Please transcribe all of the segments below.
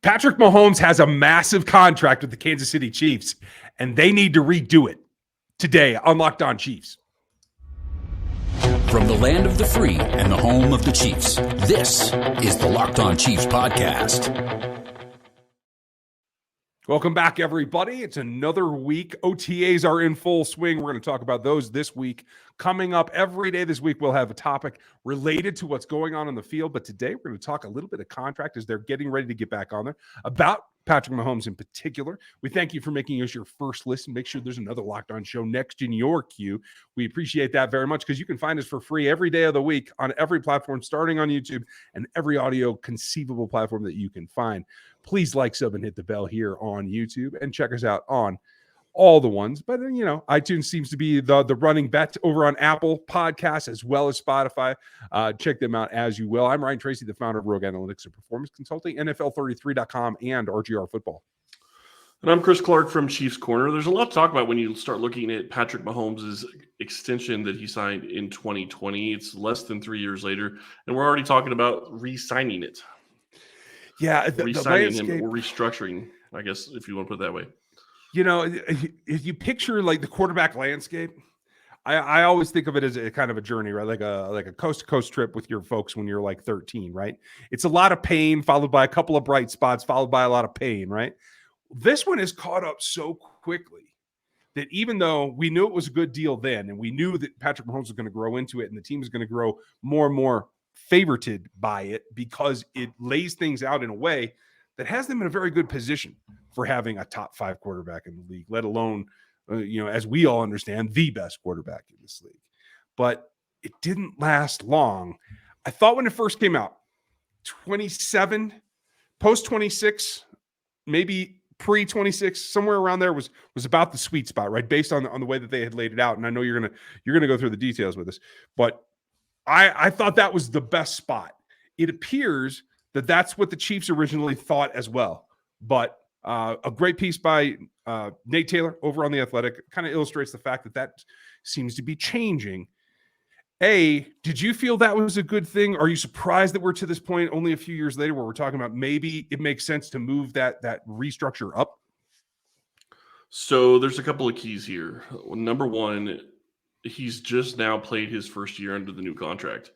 Patrick Mahomes has a massive contract with the Kansas City Chiefs, and they need to redo it today on Locked On Chiefs. From the land of the free and the home of the Chiefs, this is the Locked On Chiefs podcast. Welcome back, everybody. It's another week. OTAs are in full swing. We're going to talk about those this week. Coming up every day this week, we'll have a topic related to what's going on in the field. But today, we're going to talk a little bit of contract as they're getting ready to get back on there, about Patrick Mahomes in particular. We thank you for making us your first listen. Make sure there's another Locked On show next in your queue. We appreciate that very much because you can find us for free every day of the week on every platform, starting on YouTube and every audio conceivable platform that you can find. Please like, sub, and hit the bell here on YouTube and check us out on all the ones. But, you know, iTunes seems to be the running bet over on Apple Podcasts as well as Spotify. Check them out as you will. I'm Ryan Tracy, the founder of Rogue Analytics and Performance Consulting, NFL33.com, and RGR Football. And I'm Chris Clark from Chiefs Corner. There's a lot to talk about when you start looking at Patrick Mahomes' extension that he signed in 2020. It's less than 3 years later, and we're already talking about re-signing it. Yeah, re-signing him or restructuring, I guess, if you want to put it that way. You know, if you picture like the quarterback landscape, I always think of it as a kind of a journey, right? Like a coast to coast trip with your folks when you're like 13, right? It's a lot of pain followed by a couple of bright spots, followed by a lot of pain, right? This one is caught up so quickly that even though we knew it was a good deal then, and we knew that Patrick Mahomes was going to grow into it and the team is going to grow more and more favorited by it because it lays things out in a way that has them in a very good position for having a top 5 quarterback in the league, let alone, as we all understand, the best quarterback in this league. But it didn't last long. I thought when it first came out, 27, post 26, maybe pre 26, somewhere around there was about the sweet spot, right? Based on the way that they had laid it out. And I know you're gonna go through the details with us, but I thought that was the best spot. It appears that that's what the Chiefs originally thought as well. But a great piece by Nate Taylor over on The Athletic kind of illustrates the fact that seems to be changing. Did you feel that was a good thing? Are you surprised that we're to this point only a few years later where we're talking about maybe it makes sense to move that restructure up? So there's a couple of keys here. Number one, he's just now played his first year under the new contract.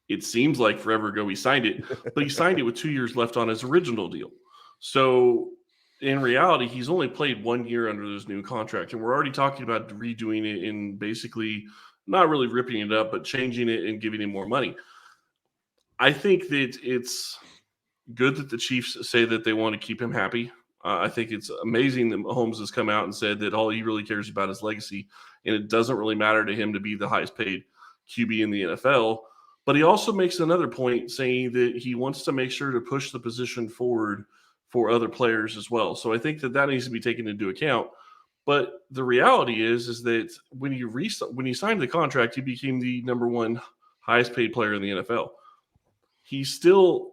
It seems like forever ago he signed it, but he signed it with 2 years left on his original deal. So in reality, he's only played 1 year under this new contract, and we're already talking about redoing it and basically not really ripping it up, but changing it and giving him more money. I think that it's good that the Chiefs say that they want to keep him happy. I think it's amazing that Mahomes has come out and said that all he really cares about is legacy, and it doesn't really matter to him to be the highest paid QB in the NFL. But he also makes another point saying that he wants to make sure to push the position forward for other players as well. So I think that needs to be taken into account. But the reality is that when he signed the contract, he became the number 1 highest paid player in the NFL. He's still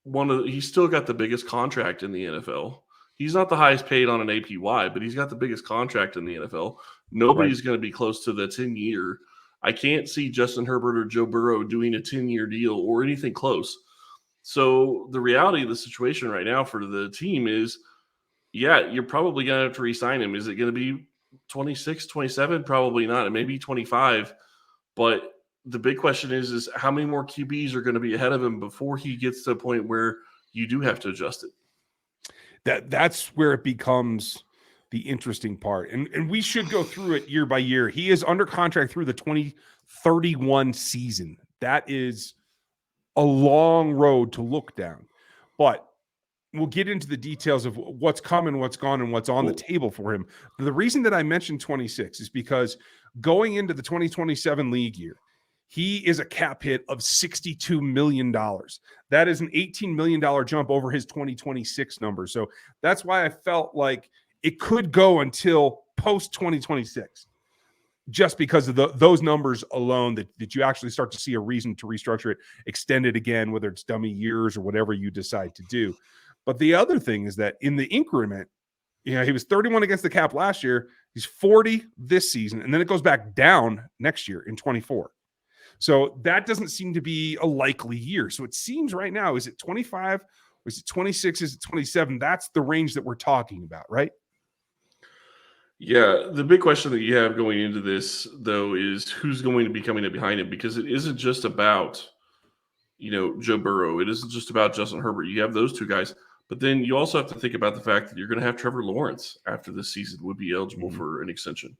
got the biggest contract in the NFL. He's not the highest paid on an APY, but he's got the biggest contract in the NFL. Nobody's going to be close to the 10-year. I can't see Justin Herbert or Joe Burrow doing a 10-year deal or anything close. So the reality of the situation right now for the team is, you're probably going to have to re-sign him. Is it going to be 26, 27? Probably not. It may be 25. But the big question is how many more QBs are going to be ahead of him before he gets to a point where you do have to adjust it? That's where it becomes the interesting part. And we should go through it year by year. He is under contract through the 2031 season. That is a long road to look down. But we'll get into the details of what's coming, what's gone, and what's on the table for him. The reason that I mentioned 26 is because going into the 2027 league year, he is a cap hit of $62 million. That is an $18 million jump over his 2026 number. So that's why I felt like it could go until post 2026, just because of those numbers alone, that you actually start to see a reason to restructure it, extend it again, whether it's dummy years or whatever you decide to do. But the other thing is that in the increment, he was 31 against the cap last year. He's 40 this season, and then it goes back down next year in 24. So that doesn't seem to be a likely year. So it seems right now, is it 25 Was it 26? Is it 27? That's the range that we're talking about, right? Yeah, the big question that you have going into this, though, is who's going to be coming up behind him, because it isn't just about, Joe Burrow. It isn't just about Justin Herbert. You have those two guys, but then you also have to think about the fact that you're going to have Trevor Lawrence after this season would be eligible for an extension.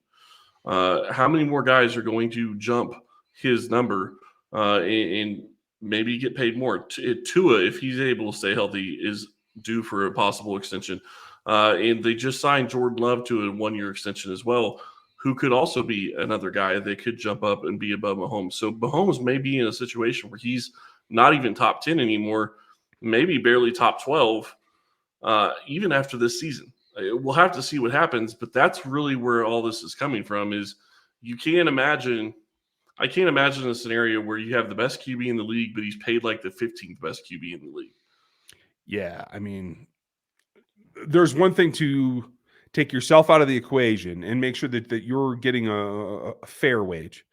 How many more guys are going to jump his number and maybe get paid more? Tua, if he's able to stay healthy, is due for a possible extension. And they just signed Jordan Love to a 1-year extension as well, who could also be another guy that could jump up and be above Mahomes. So Mahomes may be in a situation where he's not even top 10 anymore, maybe barely top 12, even after this season. We'll have to see what happens, but that's really where all this is coming from. Is I can't imagine a scenario where you have the best QB in the league, but he's paid like the 15th best QB in the league. Yeah, I mean, there's one thing to take yourself out of the equation and make sure that you're getting a fair wage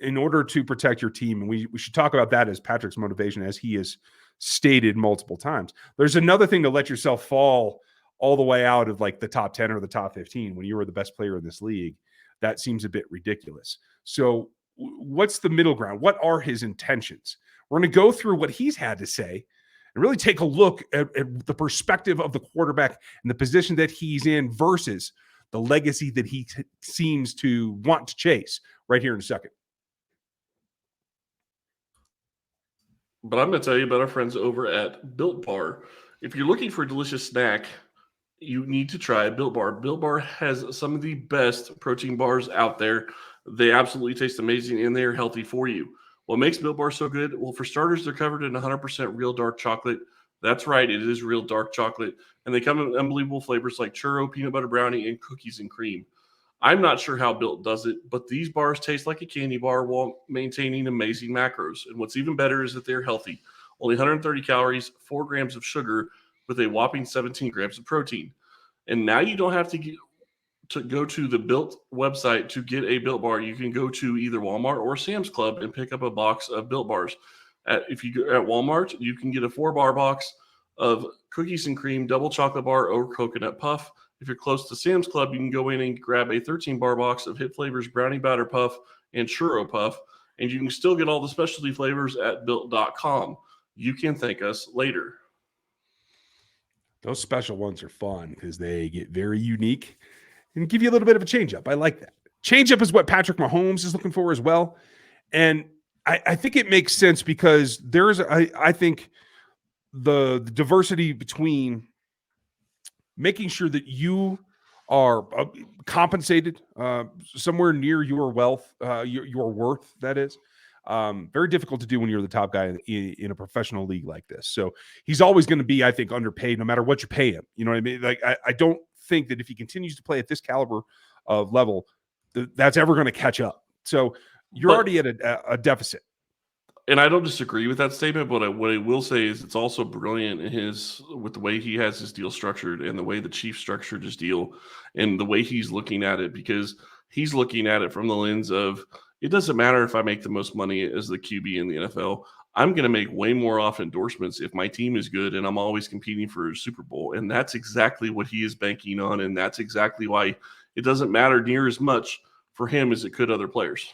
in order to protect your team. And we should talk about that as Patrick's motivation, as he has stated multiple times. There's another thing to let yourself fall all the way out of like the top 10 or the top 15 when you were the best player in this league. That seems a bit ridiculous. So what's the middle ground? What are his intentions? We're going to go through what he's had to say and really take a look at the perspective of the quarterback and the position that he's in versus the legacy that he seems to want to chase right here in a second. But I'm going to tell you about our friends over at Built Bar. If you're looking for a delicious snack, you need to try Built Bar. Built Bar has some of the best protein bars out there. They absolutely taste amazing, and they're healthy for you. What makes Built Bar so good? Well, for starters, they're covered in 100% real dark chocolate. That's right, it is real dark chocolate. And they come in unbelievable flavors like churro, peanut butter brownie, and cookies and cream. I'm not sure how Built does it, but these bars taste like a candy bar while maintaining amazing macros. And what's even better is that they're healthy. Only 130 calories, 4 grams of sugar, with a whopping 17 grams of protein. And now you don't have to go to the Built website to get a Built Bar. You can go to either Walmart or Sam's Club and pick up a box of Built Bars. If you go at Walmart, you can get a 4-bar box of cookies and cream, double chocolate bar, or coconut puff. If you're close to Sam's Club, you can go in and grab a 13-bar box of Hit Flavors Brownie Batter Puff and Churro Puff. And you can still get all the specialty flavors at Built.com. You can thank us later. Those special ones are fun because they get very unique and give you a little bit of a change-up. I like that. Change-up is what Patrick Mahomes is looking for as well. And I think it makes sense because there's, I think, the diversity between making sure that you are compensated somewhere near your wealth, your worth, that is. Very difficult to do when you're the top guy in a professional league like this. So he's always going to be, I think, underpaid no matter what you pay him. You know what I mean? Like, I don't think that if he continues to play at this caliber of level, that's ever going to catch up. So you're already at a deficit. And I don't disagree with that statement, but what I will say is it's also brilliant with the way he has his deal structured and the way the Chiefs structured his deal and the way he's looking at it, because he's looking at it from the lens of, it doesn't matter if I make the most money as the QB in the NFL. I'm going to make way more off endorsements if my team is good and I'm always competing for a Super Bowl. And that's exactly what he is banking on. And that's exactly why it doesn't matter near as much for him as it could other players.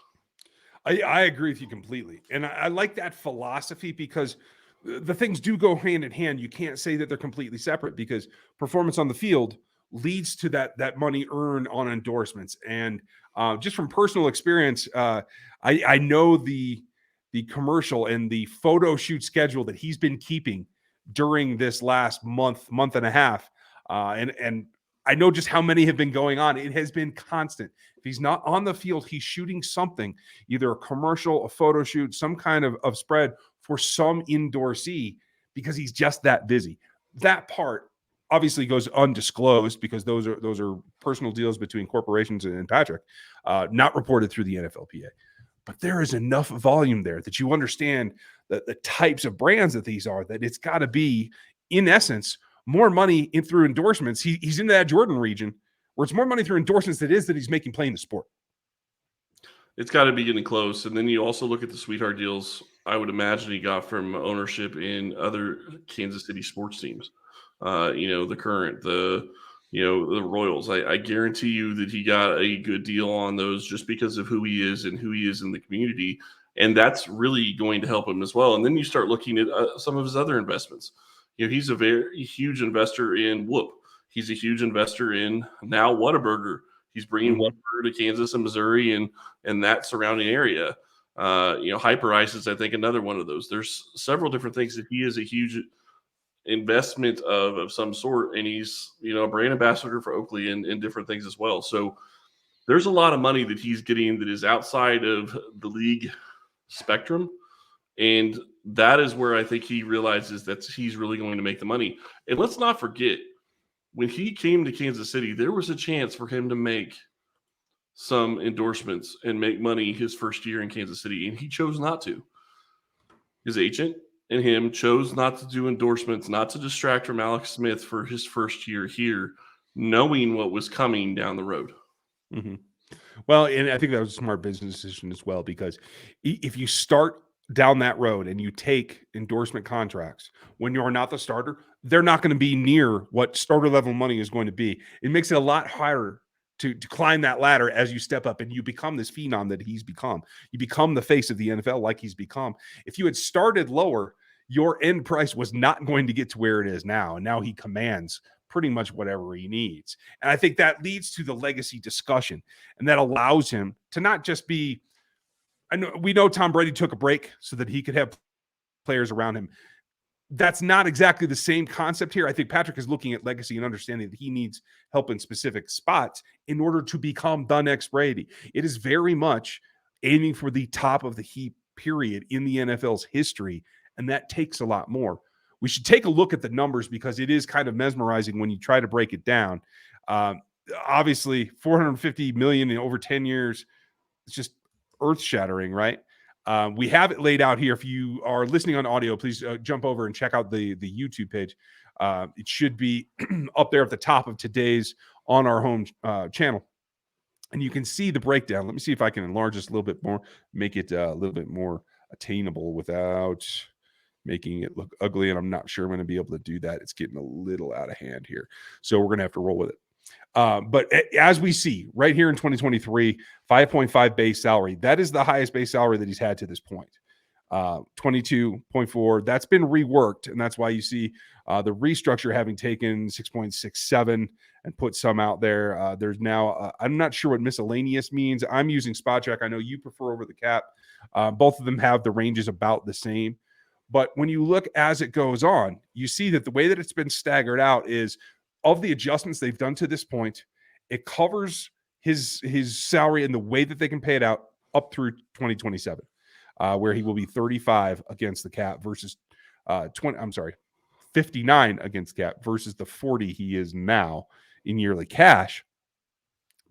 I agree with you completely. And I like that philosophy because the things do go hand in hand. You can't say that they're completely separate because performance on the field leads to that money earned on endorsements. And just from personal experience, I know the commercial and the photo shoot schedule that he's been keeping during this last month and a half. And I know just how many have been going on. It has been constant. If he's not on the field, he's shooting something, either a commercial, a photo shoot, some kind of spread for some endorsee because he's just that busy. That part obviously goes undisclosed because those are personal deals between corporations and Patrick, not reported through the NFLPA. But there is enough volume there that you understand that the types of brands that these are, that it's got to be, in essence, more money through endorsements. He's in that Jordan region where it's more money through endorsements than it is that he's making playing the sport. It's got to be getting close. And then you also look at the sweetheart deals I would imagine he got from ownership in other Kansas City sports teams. The Current, the Royals. I guarantee you that he got a good deal on those just because of who he is and who he is in the community. And that's really going to help him as well. And then you start looking at some of his other investments. He's a very huge investor in Whoop. He's a huge investor in now Whataburger. He's bringing Whataburger to Kansas and Missouri and that surrounding area. Hyper Ice is, I think, another one of those. There's several different things that he is a huge investment of some sort, and he's a brand ambassador for Oakley and different things as well. So there's a lot of money that he's getting that is outside of the league spectrum, and that is where I think he realizes that he's really going to make the money. And let's not forget, when he came to Kansas City, there was a chance for him to make some endorsements and make money his first year in Kansas City, and he chose not to. His agent and him chose not to do endorsements, not to distract from Alex Smith for his first year here, knowing what was coming down the road. Mm-hmm. Well, and I think that was a smart business decision as well, because if you start down that road and you take endorsement contracts when you're not the starter, they're not going to be near what starter level money is going to be. It makes it a lot harder to climb that ladder as you step up and you become this phenom that he's become. You become the face of the NFL like he's become. If you had started lower, your end price was not going to get to where it is now. And now he commands pretty much whatever he needs. And I think that leads to the legacy discussion, and that allows him to not just be, we know Tom Brady took a break so that he could have players around him. That's not exactly the same concept here. I think Patrick is looking at legacy and understanding that he needs help in specific spots in order to become the next Brady. It is very much aiming for the top of the heap, period, in the NFL's history, and that takes a lot more. We should take a look at the numbers because it is kind of mesmerizing when you try to break it down. Obviously, $450 million in over 10 years, it's just earth-shattering, right? We have it laid out here. If you are listening on audio, please jump over and check out the YouTube page. It should be up there at the top of today's On Our Home channel. And you can see the breakdown. Let me see if I can enlarge this a little bit more, make it a little bit more attainable without making it look ugly. And I'm not sure I'm going to be able to do that. It's getting a little out of hand here. So we're going to have to roll with it. But as we see right here in 2023, 5.5 base salary, that is the highest base salary that he's had to this point. 22.4, that's been reworked. And that's why you see the restructure having taken 6.67 and put some out there. There's now, I'm not sure what miscellaneous means. I'm using Spot Track. I know you prefer over the cap. Both of them have the ranges about the same. But when you look as it goes on, you see that the way that it's been staggered out is of the adjustments they've done to this point, it covers his salary and the way that they can pay it out up through 2027, where he will be 35 against the cap versus 59 against cap versus the 40 he is now in yearly cash.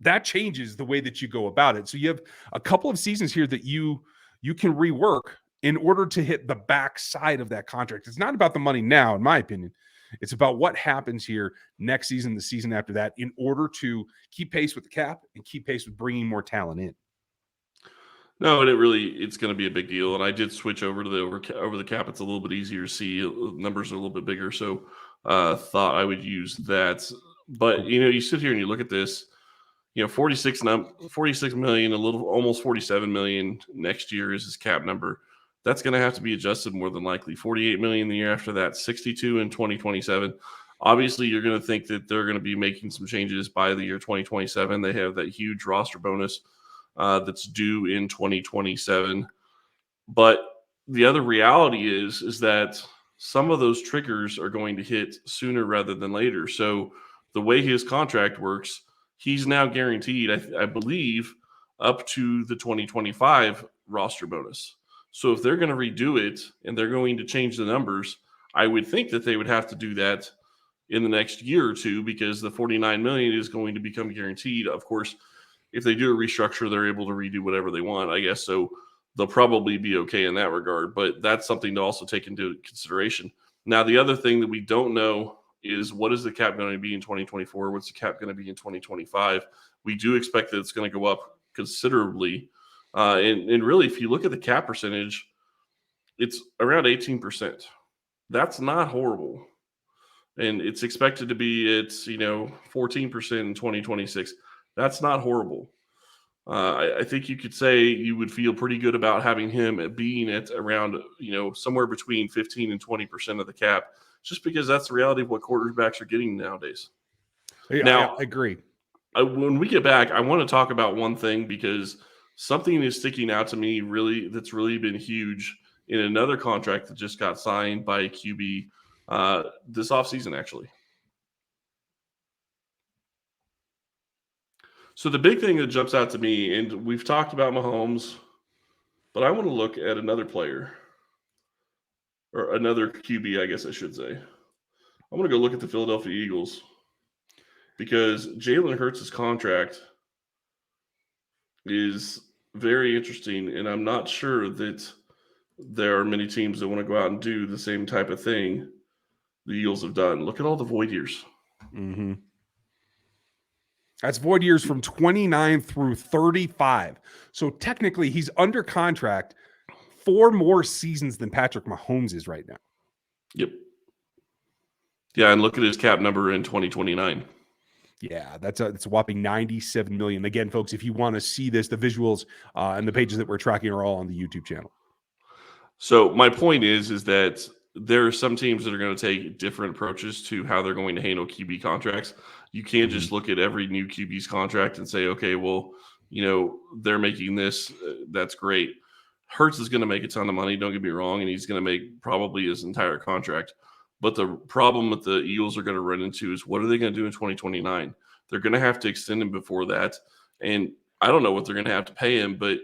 That changes the way that you go about it. So you have a couple of seasons here that you can rework in order to hit the back side of that contract. It's not about the money now, in my opinion. It's about what happens here next season, the season after that, in order to keep pace with the cap and keep pace with bringing more talent in. No, and it's going to be a big deal. And I did switch over to the over the cap. It's a little bit easier to see. Numbers are a little bit bigger, so thought I would use that. But you sit here and you look at this. 46 million, a little almost 47 million next year is his cap number. That's going to have to be adjusted more than likely. 48 million the year after that, 62 in 2027. Obviously, you're going to think that they're going to be making some changes by the year 2027. They have that huge roster bonus that's due in 2027. But the other reality is that some of those triggers are going to hit sooner rather than later. So the way his contract works, he's now guaranteed, I believe, up to the 2025 roster bonus. So if they're going to redo it and they're going to change the numbers, I would think that they would have to do that in the next year or two because the 49 million is going to become guaranteed. Of course, if they do a restructure, they're able to redo whatever they want, I guess. So they'll probably be okay in that regard. But that's something to also take into consideration. Now, the other thing that we don't know is what is the cap going to be in 2024? What's the cap going to be in 2025? We do expect that it's going to go up considerably And really, if you look at the cap percentage, it's around 18%. That's not horrible. And it's expected to be at 14% in 2026. That's not horrible. I think you could say you would feel pretty good about having him at being at around somewhere between 15 and 20% of the cap, just because that's the reality of what quarterbacks are getting nowadays. I agree. When we get back, I want to talk about one thing because something is sticking out to me that's really been huge in another contract that just got signed by a QB this offseason, actually. So the big thing that jumps out to me, and we've talked about Mahomes, but I want to look at another player or another QB, I guess I should say. I want to go look at the Philadelphia Eagles because Jalen Hurts' contract is very interesting, and I'm not sure that there are many teams that want to go out and do the same type of thing the Eagles have done. Look at all the void years. Mm-hmm. That's void years from 29 through 35. So technically, he's under contract 4 more seasons than Patrick Mahomes is right now. Yep. Yeah, and look at his cap number in 2029. Yeah, it's a whopping $97 million. Again, folks, if you want to see this, the visuals and the pages that we're tracking are all on the YouTube channel. So my point is that there are some teams that are going to take different approaches to how they're going to handle QB contracts. You can't just look at every new QB's contract and say, okay, well, they're making this. That's great. Hurts is going to make a ton of money. Don't get me wrong. And he's going to make probably his entire contract. But the problem that the Eagles are going to run into is what are they going to do in 2029? They're going to have to extend him before that. And I don't know what they're going to have to pay him, but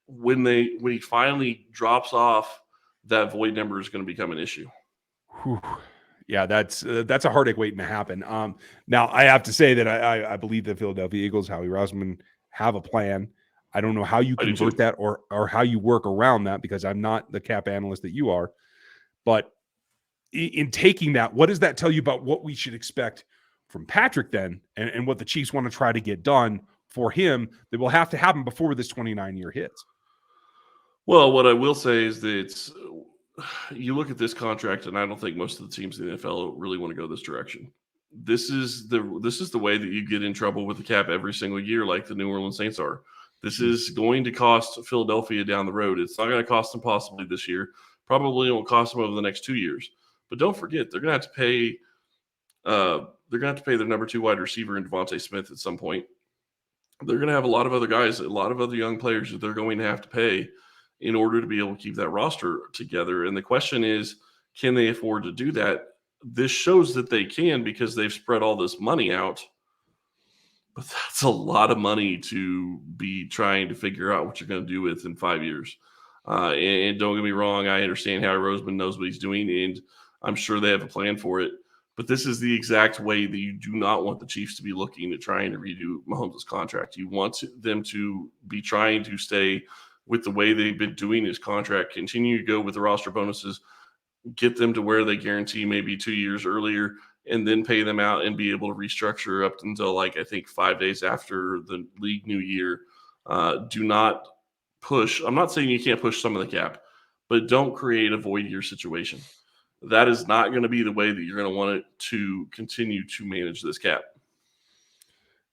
when he finally drops off, that void number is going to become an issue. Whew. Yeah, that's a heartache waiting to happen. Now I have to say that I believe the Philadelphia Eagles, Howie Roseman, have a plan. I don't know how you convert that or how you work around that because I'm not the cap analyst that you are. But in taking that, what does that tell you about what we should expect from Patrick then and what the Chiefs want to try to get done for him that will have to happen before this 29-year hits? Well, what I will say is that you look at this contract, and I don't think most of the teams in the NFL really want to go this direction. This is the way that you get in trouble with the cap every single year, like the New Orleans Saints are. This is going to cost Philadelphia down the road. It's not going to cost them possibly this year. Probably won't cost them over the next 2 years. But don't forget, they're going to have to pay. They're going to have to pay their number 2 wide receiver in Devontae Smith at some point. They're going to have a lot of other guys, a lot of other young players that they're going to have to pay in order to be able to keep that roster together. And the question is, can they afford to do that? This shows that they can because they've spread all this money out. But that's a lot of money to be trying to figure out what you're going to do with in 5 years. And don't get me wrong, I understand Howie Roseman knows what he's doing, and I'm sure they have a plan for it. But this is the exact way that you do not want the Chiefs to be looking at trying to redo Mahomes' contract. You want them to be trying to stay with the way they've been doing his contract, continue to go with the roster bonuses, get them to where they guarantee maybe 2 years earlier, and then pay them out and be able to restructure up until I think 5 days after the league new year. Do not push. I'm not saying you can't push some of the cap, but don't create a void year situation. That is not going to be the way that you're going to want it to continue to manage this cap.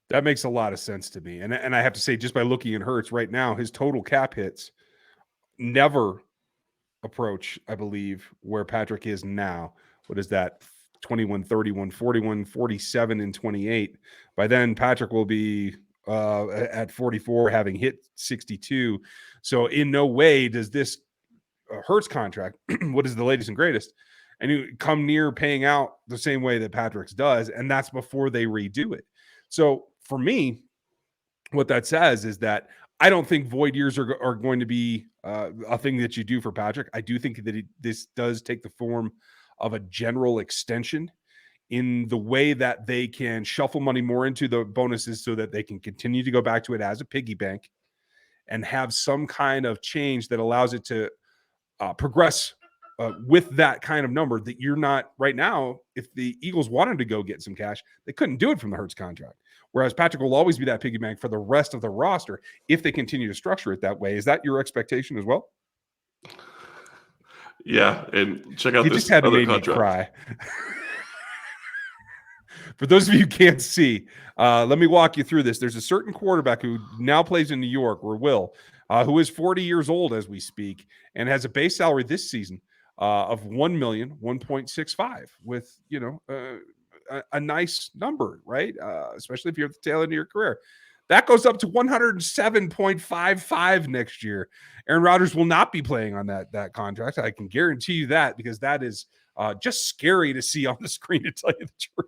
That makes a lot of sense to me. And I have to say, just by looking at Hurts right now, his total cap hits never approach, I believe, where Patrick is now. What is that? 21, 31, 41, 47, and 28. By then, Patrick will be at 44, having hit 62. So in no way does this Hurts contract, what is the latest and greatest, and you come near paying out the same way that Patrick's does, and that's before they redo it. So for me, what that says is that I don't think void years are going to be a thing that you do for Patrick. I do think that this does take the form of a general extension in the way that they can shuffle money more into the bonuses so that they can continue to go back to it as a piggy bank and have some kind of change that allows it to progress with that kind of number that you're not right now. If the Eagles wanted to go get some cash, they couldn't do it from the Hurts contract. Whereas Patrick will always be that piggy bank for the rest of the roster if they continue to structure it that way. Is that your expectation as well? Yeah, and check out You this just had to other make me contract. cry. For those of you who can't see, let me walk you through this. There's a certain quarterback who now plays in New York, or will, who is 40 years old as we speak, and has a base salary this season of $1,000,1.65, with a nice number, right? Especially if you're at the tail end of your career. That goes up to 107.55 next year. Aaron Rodgers will not be playing on that contract. I can guarantee you that, because that is just scary to see on the screen, to tell you the truth.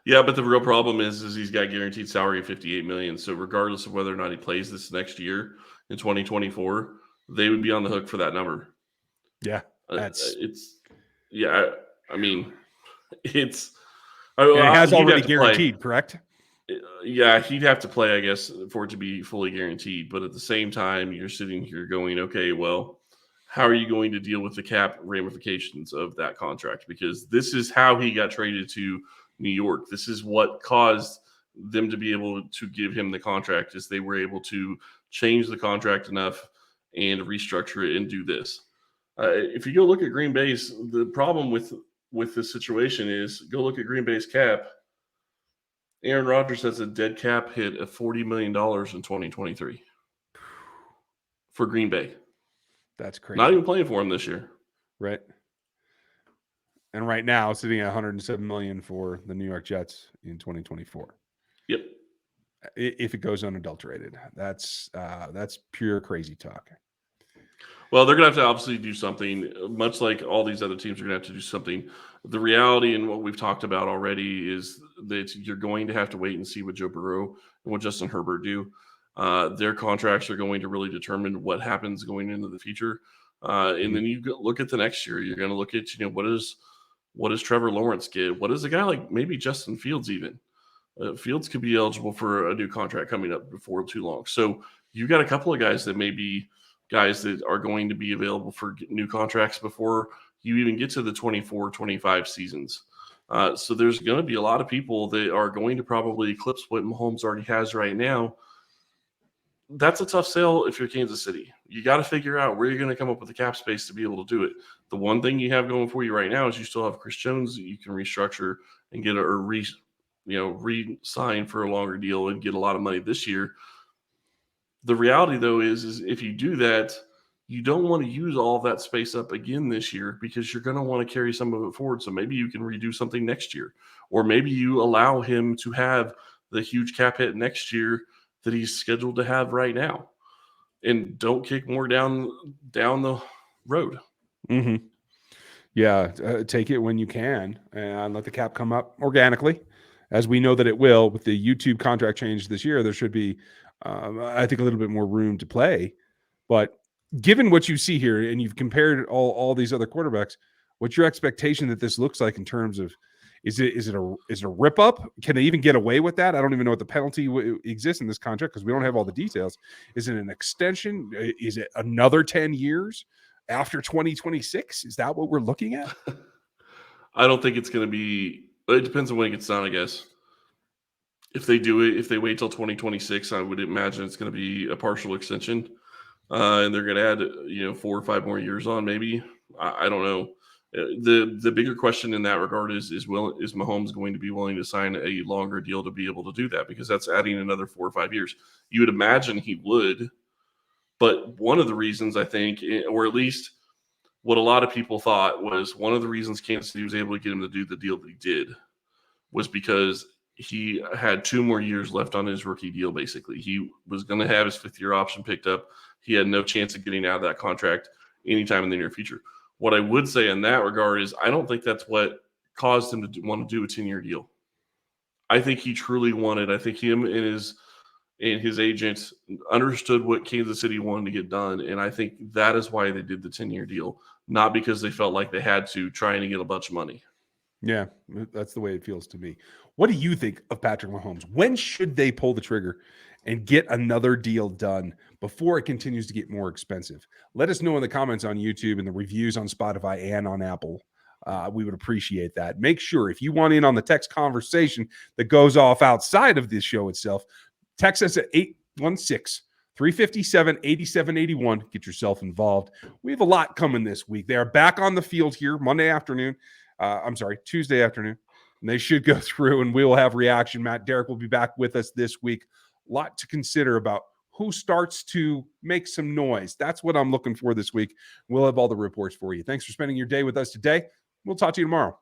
Yeah, but the real problem is he's got guaranteed salary of $58 million. So regardless of whether or not he plays this next year in 2024, they would be on the hook for that number. Yeah, I mean, it's. And it has he'd already have to play. guaranteed, correct? Yeah, he'd have to play, I guess, for it to be fully guaranteed. But at the same time, you're sitting here going, okay, well, how are you going to deal with the cap ramifications of that contract? Because this is how he got traded to New York. This is what caused them to be able to give him the contract, is they were able to change the contract enough and restructure it and do this. If you go look at Green Bay's, the problem with this situation is, go look at Green Bay's cap. Aaron Rodgers has a dead cap hit of $40 million in 2023 for Green Bay. That's crazy. Not even playing for him this year. Right. And right now, sitting at $107 million for the New York Jets in 2024. Yep. If it goes unadulterated, that's pure crazy talk. Well, they're going to have to obviously do something, much like all these other teams are going to have to do something. The reality, and what we've talked about already, is that you're going to have to wait and see what Joe Burrow and what Justin Herbert do. Their contracts are going to really determine what happens going into the future. And then you look at the next year. You're going to look at, what does Trevor Lawrence get? What does a guy like maybe Justin Fields even? Fields could be eligible for a new contract coming up before too long. So you got a couple of guys that may be guys that are going to be available for new contracts before you even get to the 24-25 seasons. So there's going to be a lot of people that are going to probably eclipse what Mahomes already has right now. That's a tough sell if you're Kansas City. You got to figure out where you're going to come up with the cap space to be able to do it. The one thing you have going for you right now is you still have Chris Jones that you can restructure and get re-sign for a longer deal and get a lot of money this year. The reality, though, is if you do that, you don't want to use all of that space up again this year, because you're going to want to carry some of it forward. So maybe you can redo something next year, or maybe you allow him to have the huge cap hit next year that he's scheduled to have right now, and don't kick more down the road. Mm-hmm. Yeah, take it when you can and let the cap come up organically, as we know that it will. With the YouTube contract change this year, there should be, I think, a little bit more room to play. But given what you see here, and you've compared all these other quarterbacks, what's your expectation that this looks like in terms of, is it a rip up? Can they even get away with that? I don't even know what the penalty exists in this contract, because we don't have all the details. Is it an extension? Is it another 10 years after 2026? Is that what we're looking at? I don't think it's going to be. It depends on when it gets done, I guess. If they do it, if they wait till 2026, I would imagine it's going to be a partial extension, and they're going to add 4 or 5 more years on. Maybe, I don't know. The bigger question in that regard is Mahomes going to be willing to sign a longer deal to be able to do that? Because that's adding another 4 or 5 years. You would imagine he would, but one of the reasons, I think, or at least what a lot of people thought, was one of the reasons Kansas City was able to get him to do the deal that he did was because he had 2 more years left on his rookie deal. Basically, he was going to have his 5th-year option picked up. He had no chance of getting out of that contract anytime in the near future. What I would say in that regard is, I don't think that's what caused him to want to do a 10-year deal. I think he truly wanted. I think him and his agent understood what Kansas City wanted to get done, and I think that is why they did the 10-year deal, not because they felt like they had to try and get a bunch of money. Yeah, that's the way it feels to me. What do you think of Patrick Mahomes? When should they pull the trigger and get another deal done before it continues to get more expensive? Let us know in the comments on YouTube and the reviews on Spotify and on Apple. We would appreciate that. Make sure if you want in on the text conversation that goes off outside of this show itself, text us at 816-357-8781. Get yourself involved. We have a lot coming this week. They are back on the field here Tuesday afternoon. And they should go through and we will have reaction. Matt Derrick will be back with us this week. A lot to consider about who starts to make some noise. That's what I'm looking for this week. We'll have all the reports for you. Thanks for spending your day with us today. We'll talk to you tomorrow.